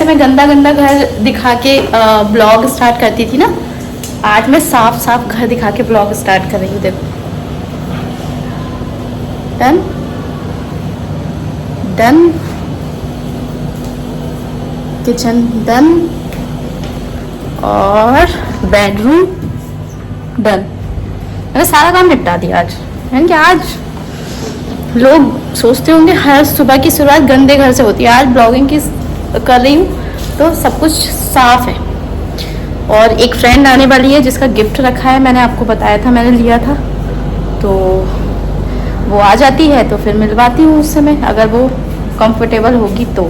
वैसे मैं गंदा गंदा घर दिखा के ब्लॉग स्टार्ट करती थी ना, आज मैं साफ साफ घर दिखा के ब्लॉग स्टार्ट कर रही हूँ। देखो, डन डन, किचन डन और बेडरूम डन। मैंने सारा काम निपटा दिया आज। यानी कि आज लोग सोचते होंगे हर सुबह की शुरुआत गंदे घर से होती है, आज ब्लॉगिंग की कर रही हूँ तो सब कुछ साफ है। और एक फ्रेंड आने वाली है जिसका गिफ्ट रखा है, मैंने आपको बताया था, मैंने लिया था, तो वो आ जाती है तो फिर मिलवाती हूँ उससे मैं, अगर वो कंफर्टेबल होगी तो।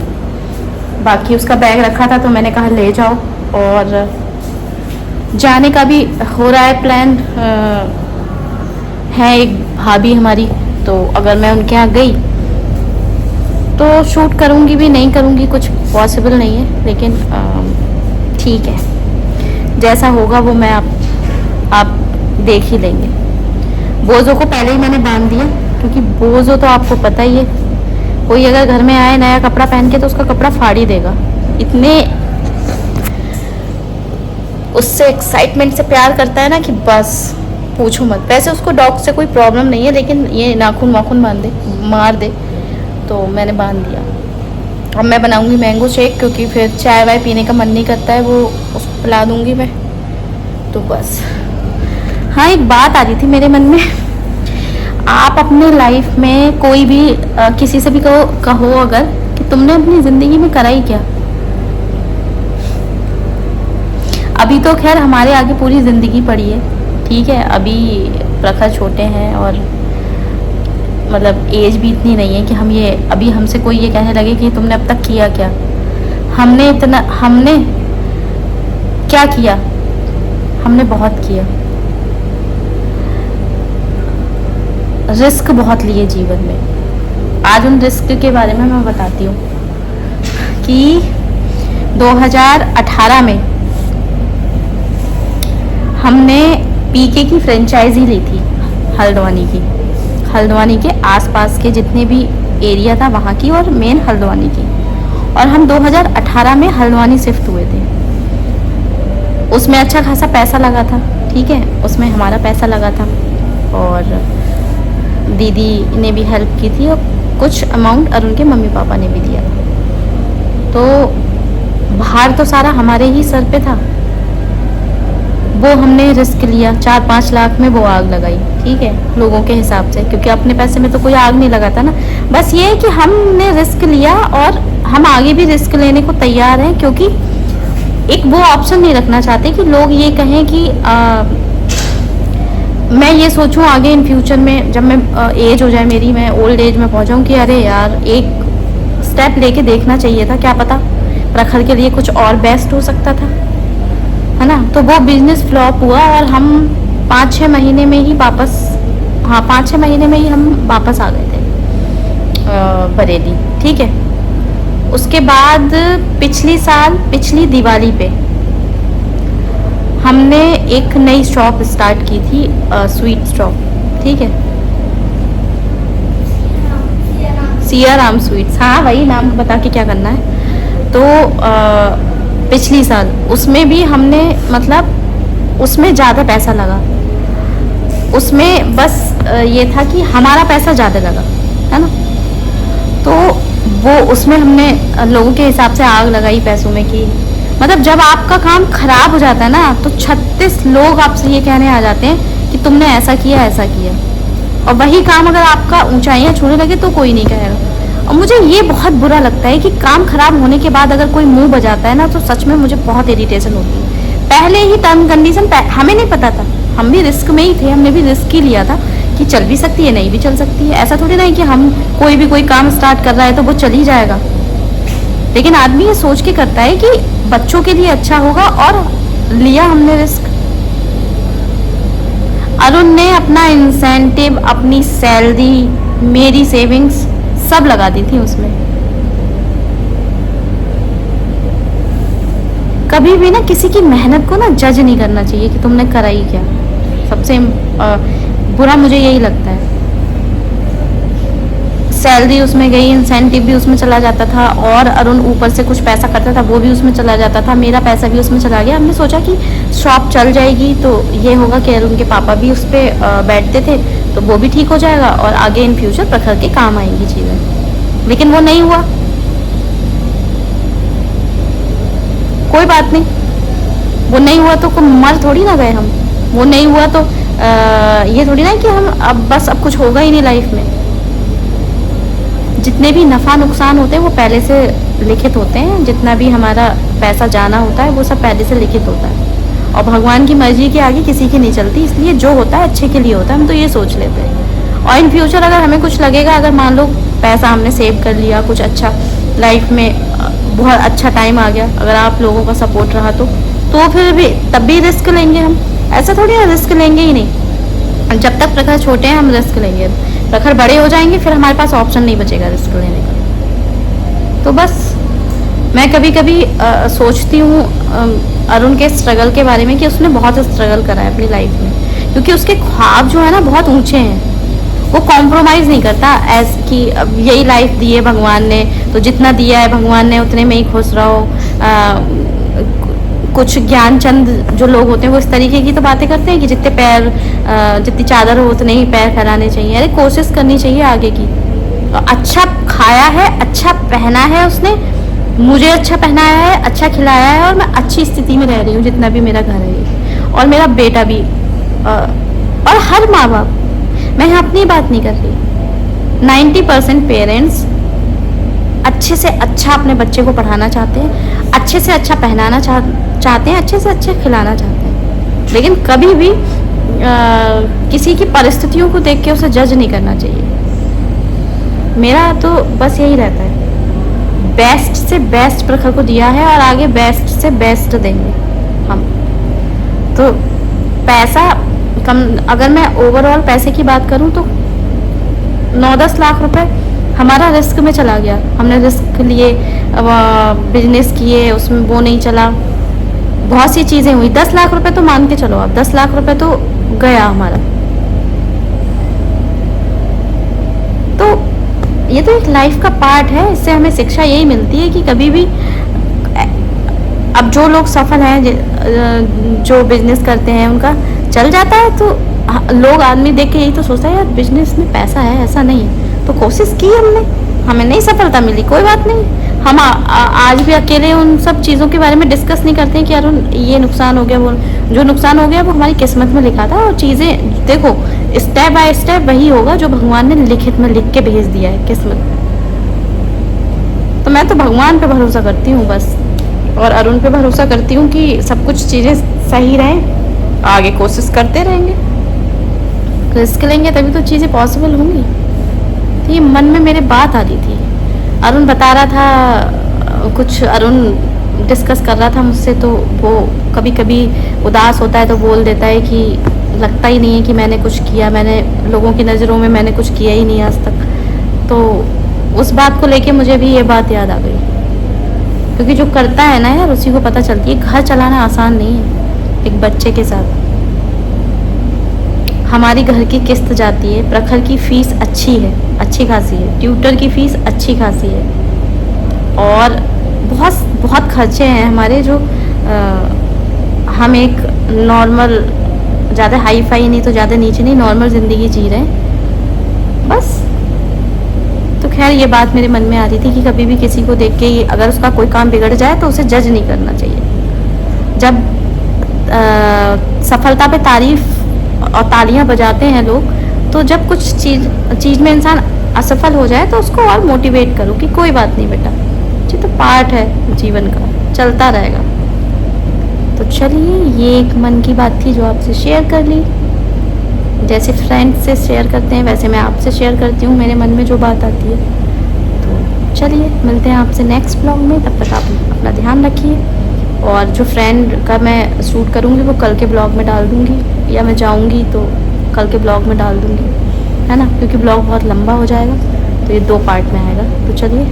बाकी उसका बैग रखा था तो मैंने कहा ले जाओ। और जाने का भी हो रहा है प्लान, है एक भाभी हमारी, तो अगर मैं उनके यहाँ गई तो शूट करूँगी भी, नहीं करूँगी कुछ पॉसिबल नहीं है, लेकिन ठीक है, जैसा होगा वो मैं आप देख ही लेंगे। बोझों को पहले ही मैंने बांध दिया, क्योंकि बोझों तो आपको पता ही है, कोई अगर घर में आए नया कपड़ा पहन के तो उसका कपड़ा फाड़ ही देगा। इतने उससे एक्साइटमेंट से प्यार करता है ना कि बस पूछो मत। वैसे उसको डॉग से कोई प्रॉब्लम नहीं है, लेकिन ये नाखून वाखून मार दे तो मैंने बांध दिया। अब मैं बनाऊंगी मैंगो शेक, क्योंकि फिर चाय वाय पीने का मन नहीं करता है, वो उसको पिला दूंगी मैं। तो बस हाँ, एक बात आ रही थी मेरे मन में, आप अपने लाइफ में कोई भी किसी से भी कहो अगर कि तुमने अपनी ज़िंदगी में करा ही क्या। अभी तो खैर हमारे आगे पूरी ज़िंदगी पड़ी है, ठीक है, अभी प्रखर छोटे हैं और मतलब एज भी इतनी नहीं है कि हम ये अभी हमसे कोई ये कहने लगे कि तुमने अब तक किया क्या। हमने क्या किया, हमने बहुत किया, रिस्क बहुत लिए जीवन में। आज उन रिस्क के बारे में मैं बताती हूँ कि 2018 में हमने पीके की फ्रेंचाइजी ली थी हल्द्वानी के आसपास के जितने भी एरिया था वहाँ की, और मेन हल्द्वानी की। और हम 2018 में हल्द्वानी शिफ्ट हुए थे। उसमें अच्छा खासा पैसा लगा था, ठीक है, उसमें हमारा पैसा लगा था और दीदी ने भी हेल्प की थी, और कुछ अमाउंट अरुण के मम्मी पापा ने भी दिया था। तो भार तो सारा हमारे ही सर पे था। वो हमने रिस्क लिया, 4-5 लाख में वो आग लगाई, ठीक है, लोगों के हिसाब से, क्योंकि अपने पैसे में तो कोई आग नहीं लगाता ना। बस ये है कि हमने रिस्क लिया और हम आगे भी रिस्क लेने को तैयार हैं, क्योंकि एक वो ऑप्शन नहीं रखना चाहते कि लोग ये कहें कि मैं ये सोचूं आगे इन फ्यूचर में जब मैं एज हो जाए मेरी, मैं ओल्ड एज में पहुंचाऊं कि अरे यार एक स्टेप लेके देखना चाहिए था, क्या पता प्रखर के लिए कुछ और बेस्ट हो सकता था, है ना। तो वो बिजनेस फ्लॉप हुआ और हम 5-6 महीने में ही वापस, हाँ 5-6 महीने में ही हम वापस आ गए थे बरेली, ठीक है। उसके बाद पिछली दिवाली पे हमने एक नई शॉप स्टार्ट की थी, स्वीट शॉप, ठीक है, सियाराम स्वीट्स, हाँ वही नाम बता के क्या करना है। तो पिछली साल उसमें भी हमने मतलब उसमें ज़्यादा पैसा लगा, उसमें बस ये था कि हमारा पैसा ज़्यादा लगा, है ना। तो वो उसमें हमने लोगों के हिसाब से आग लगाई पैसों में कि मतलब जब आपका काम खराब हो जाता है ना, तो 36 लोग आपसे ये कहने आ जाते हैं कि तुमने ऐसा किया ऐसा किया, और वही काम अगर आपका ऊंचाइयां छूने लगे तो कोई नहीं कहेगा। और मुझे ये बहुत बुरा लगता है कि काम खराब होने के बाद अगर कोई मुंह बजाता है ना, तो सच में मुझे बहुत इरिटेशन होती है। पहले ही टर्म कंडीशन हमें नहीं पता था, हम भी रिस्क में ही थे, हमने भी रिस्क ही लिया था कि चल भी सकती है नहीं भी चल सकती है। ऐसा थोड़ी ना है कि हम कोई काम स्टार्ट कर रहा है तो वो चल ही जाएगा, लेकिन आदमी ये सोच के करता है कि बच्चों के लिए अच्छा होगा, और लिया हमने रिस्क। अरुण ने अपना इंसेंटिव, अपनी सैलरी, मेरी सेविंग्स सब लगा दी थी उसमें। कभी भी ना किसी की मेहनत को ना जज नहीं करना चाहिए कि तुमने करा ही क्या। सबसे बुरा मुझे यही लगता है। सैलरी उसमें गई, इंसेंटिव भी उसमें चला जाता था, और अरुण ऊपर से कुछ पैसा करता था वो भी उसमें चला जाता था, मेरा पैसा भी उसमें चला गया। हमने सोचा कि शॉप चल जाएगी तो ये होगा कि अरुण के पापा भी उस पर बैठते थे तो वो भी ठीक हो जाएगा और आगे इन फ्यूचर प्रखर के काम आएंगी चीज़ें। लेकिन वो नहीं हुआ। कोई बात नहीं, वो नहीं हुआ तो मर थोड़ी ना गए हम। वो नहीं हुआ तो ये थोड़ी ना कि हम अब कुछ होगा ही नहीं लाइफ में। जितने भी नफ़ा नुकसान होते हैं वो पहले से लिखित होते हैं, जितना भी हमारा पैसा जाना होता है वो सब पहले से लिखित होता है, और भगवान की मर्जी के आगे किसी की नहीं चलती, इसलिए जो होता है अच्छे के लिए होता है, हम तो ये सोच लेते हैं। और इन फ्यूचर अगर हमें कुछ लगेगा, अगर मान लो पैसा हमने सेव कर लिया, कुछ अच्छा लाइफ में बहुत अच्छा टाइम आ गया, अगर आप लोगों का सपोर्ट रहा तो फिर भी तब भी रिस्क लेंगे हम। ऐसा थोड़ी ना रिस्क लेंगे ही नहीं। जब तक प्रखर छोटे हैं हम रिस्क लेंगे, प्रखर बड़े हो जाएंगे फिर हमारे पास ऑप्शन नहीं बचेगा रिस्क लेने का। तो बस मैं कभी कभी सोचती हूँ अरुण के स्ट्रगल के बारे में कि उसने बहुत स्ट्रगल करा है अपनी लाइफ में, क्योंकि उसके ख्वाब जो है ना बहुत ऊंचे हैं। वो कॉम्प्रोमाइज़ नहीं करता एज कि अब यही लाइफ दी है भगवान ने तो जितना दिया है भगवान ने उतने में ही खुश रहो। कुछ ज्ञानचंद जो लोग होते हैं वो इस तरीके की तो बातें करते हैं कि जितने पैर जितनी चादर हो उतने ही पैर फैलाने चाहिए। अरे कोशिश करनी चाहिए आगे की। अच्छा खाया है, अच्छा पहना है उसने, मुझे अच्छा पहनाया है, अच्छा खिलाया है, और मैं अच्छी स्थिति में रह रही हूँ जितना भी मेरा घर है, और मेरा बेटा भी, और हर माँ बाप। मैं यहाँ अपनी बात नहीं कर रही। 90% पेरेंट्स अच्छे से अच्छा अपने बच्चे को पढ़ाना चाहते हैं, अच्छे से अच्छा पहनाना चाहते हैं, अच्छे से अच्छा खिलाना चाहते हैं, लेकिन कभी भी किसी की परिस्थितियों को देख के उसे जज नहीं करना चाहिए। मेरा तो बस यही रहता है, बेस्ट से बेस्ट प्रखर को दिया है और आगे बेस्ट से बेस्ट देंगे हम। तो पैसा कम, अगर मैं ओवरऑल पैसे की बात करूं तो 9-10 लाख रुपए हमारा रिस्क में चला गया। हमने रिस्क लिए, बिजनेस किए, उसमें वो नहीं चला, बहुत सी चीज़ें हुई। 10 लाख रुपए तो मान के चलो आप, 10 लाख रुपए तो गया हमारा। तो ये तो एक लाइफ का पार्ट है। इससे हमें शिक्षा यही मिलती है कि कभी भी, अब जो लोग सफल हैं, जो बिजनेस करते हैं उनका चल जाता है तो लोग, आदमी देख के यही तो सोचता है यार बिजनेस में पैसा है, ऐसा नहीं है। तो कोशिश की हमने, हमें नहीं सफलता मिली, कोई बात नहीं। हम आज भी अकेले उन सब चीज़ों के बारे में डिस्कस नहीं करते हैं कि यार ये नुकसान हो गया, वो जो नुकसान हो गया वो हमारी किस्मत में लिखा था। और चीज़ें देखो स्टेप बाय स्टेप वही होगा जो भगवान ने लिखित में लिख के भेज दिया है किस्मत। तो मैं तो भगवान पे भरोसा करती हूँ बस, और अरुण पे भरोसा करती हूँ कि सब कुछ चीज़ें सही रहें। आगे कोशिश करते रहेंगे, रिस्क लेंगे तभी तो चीज़ें पॉसिबल होंगी। तो ये मन में मेरे बात आ रही थी। अरुण बता रहा था कुछ, अरुण डिस्कस कर रहा था मुझसे, तो वो कभी कभी उदास होता है तो बोल देता है कि लगता ही नहीं है कि मैंने कुछ किया, मैंने लोगों की नज़रों में मैंने कुछ किया ही नहीं आज तक। तो उस बात को लेके मुझे भी ये बात याद आ गई, क्योंकि जो करता है ना यार उसी को पता चलती है। घर चलाना आसान नहीं है एक बच्चे के साथ। हमारी घर की किस्त जाती है, प्रखर की फ़ीस अच्छी है, अच्छी खासी है, ट्यूटर की फ़ीस अच्छी खासी है, और बहुत बहुत खर्चे हैं हमारे जो हम एक नॉर्मल, ज़्यादा हाई फाई नहीं तो ज़्यादा नीचे नहीं, नॉर्मल ज़िंदगी जी रहे हैं बस। तो खैर ये बात मेरे मन में आ रही थी कि कभी भी किसी को देख के अगर उसका कोई काम बिगड़ जाए तो उसे जज नहीं करना चाहिए। जब सफलता पे तारीफ और तालियां बजाते हैं लोग, तो जब कुछ चीज़ में इंसान असफल हो जाए तो उसको और मोटिवेट करो कि कोई बात नहीं बेटा, ये तो पार्ट है जीवन का, चलता रहेगा। तो चलिए, ये एक मन की बात थी जो आपसे शेयर कर ली। जैसे फ्रेंड से शेयर करते हैं वैसे मैं आपसे शेयर करती हूँ मेरे मन में जो बात आती है। तो चलिए, मिलते हैं आपसे नेक्स्ट ब्लॉग में। तब तक आप अपना ध्यान रखिए, और जो फ्रेंड का मैं शूट करूँगी वो कल के ब्लॉग में डाल दूँगी, या मैं जाऊँगी तो कल के ब्लॉग में डाल दूँगी, है ना, क्योंकि ब्लॉग बहुत लंबा हो जाएगा तो ये 2 पार्ट में आएगा। तो चलिए,